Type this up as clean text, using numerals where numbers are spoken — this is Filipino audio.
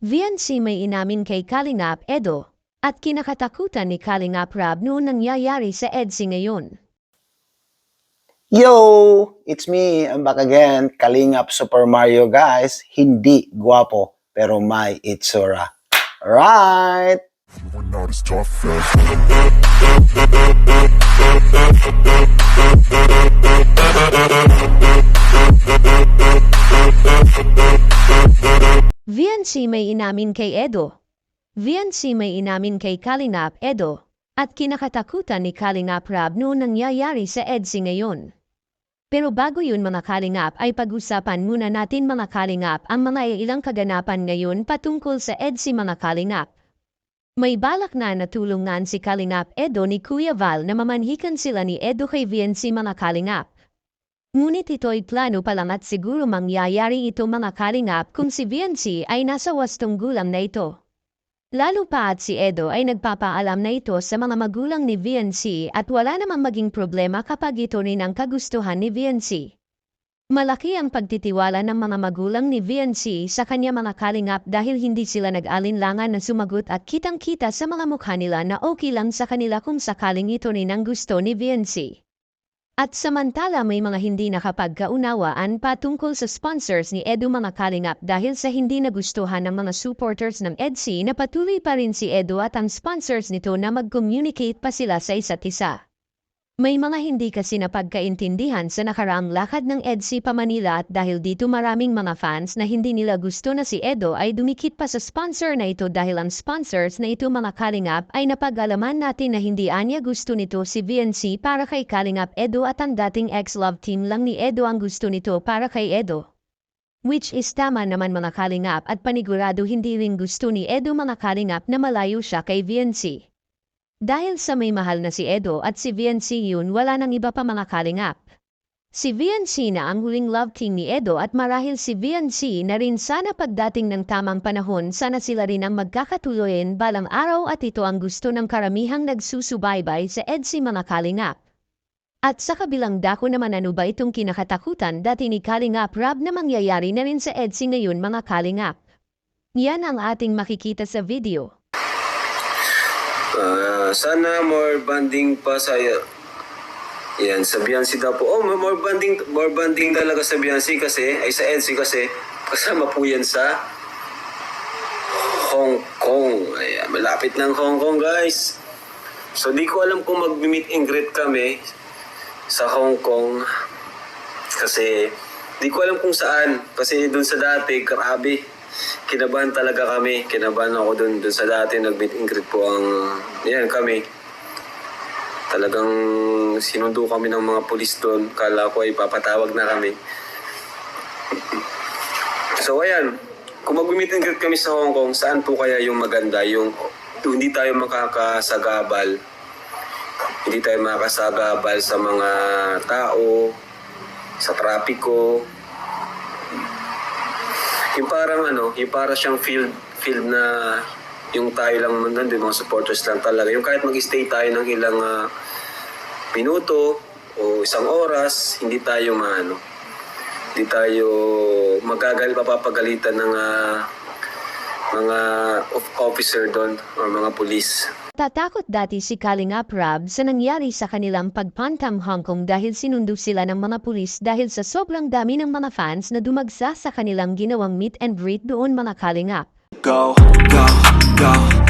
VNC may inamin kay Kalingap Edo at kinakatakutan ni Kalingap Rab noon nangyayari sa EDSA ngayon. Yo! It's me, I'm back again, Kalingap Super Mario guys. Hindi guwapo, pero may itsura. Alright! VNC may inamin kay Edo. VNC may inamin kay Kalingap Edo at kinakatakutan ni Kalingap Rab noon nangyayari sa EDSA ngayon. Pero bago yun mga Kalingap ay pag-usapan muna natin mga Kalingap ang mga ilang kaganapan ngayon patungkol sa EDSA mga Kalingap. May balak na natulungan si Kalingap Edo ni Kuya Val na mamanhikan sila ni Edo kay VNC mga Kalingap. Ngunit ito'y plano pa lang at siguro mangyayari ito mga Kalingap kung si VNC ay nasa wastong gulang na ito. Lalo pa at si Edo ay nagpapaalam na ito sa mga magulang ni VNC at wala namang maging problema kapag ito rin ang kagustuhan ni VNC. Malaki ang pagtitiwala ng mga magulang ni VNC sa kanya mga Kalingap dahil hindi sila nag-alinlangan na sumagot at kitang-kita sa mga mukha nila na okay lang sa kanila kung sakaling ito rin ang gusto ni VNC. At samantala may mga hindi nakapagkaunawaan patungkol sa sponsors ni Edo mga Kalingap dahil sa hindi nagustuhan ng mga supporters ng EDSA na patuloy pa rin si Edo at ang sponsors nito na mag-communicate pa sila sa isa't isa. May mga hindi kasi napagkaintindihan sa nakaraang lakad ng EDSA pa Manila at dahil dito maraming mga fans na hindi nila gusto na si Edo ay dumikit pa sa sponsor na ito dahil ang sponsors na ito mga Kalingap ay napag-alaman natin na hindi anya gusto nito si VNC para kay Kalingap Edo at ang dating ex-love team lang ni Edo ang gusto nito para kay Edo. Which is tama naman mga Kalingap at panigurado hindi rin gusto ni Edo mga Kalingap na malayo siya kay VNC. Dahil sa may mahal na si Edo at si VNC yun wala nang iba pa mga Kalingap. Si VNC na ang huling love team ni Edo at marahil si VNC na rin sana pagdating ng tamang panahon sana sila rin ang magkakatuloyin balang araw at ito ang gusto ng karamihang nagsusubaybay sa EDSA mga Kalingap. At sa kabilang dako naman ano ba itong kinakatakutan dati ni Kalingap Rab na mangyayari na rin sa EDSA ngayon mga Kalingap. Yan ang ating makikita sa video. Sana more banding pa sa yan sa Beyonce daw po. Oh, more banding talaga sa Beyonce kasi ay sa EDSA kasi kasama po yan sa Hong Kong. Ayan, malapit ng Hong Kong guys. So di ko alam kung mag-meet and greet kami sa Hong Kong kasi di ko alam kung saan kasi dun sa dati grabe. Kinabahan talaga kami. Kinabahan ako dun sa dati. Nag-meet and greet po ang... Yan kami. Talagang sinundo kami ng mga pulis doon. Kala ko ay papatawag na kami. So ayan. Kung mag-meet and greet kami sa Hong Kong, saan po kaya yung maganda? Yung hindi tayo makakasagabal. Hindi tayo makakasagabal sa mga tao, sa trapiko. Yung parang yung para siyang field na yung tayo lang nandun, mga supporters lang talaga. Yung kahit mag-stay tayo ng ilang minuto o isang oras, hindi tayo hindi tayo papapagalitan ng mga officer doon o mga pulis. Tatakot dati si Kalingap Rab sa nangyari sa kanilang pagpantam Hong Kong dahil sinundo sila ng mga pulis dahil sa sobrang dami ng mga fans na dumagsa sa kanilang ginawang meet and greet doon mga Kalingap. Go, go, go.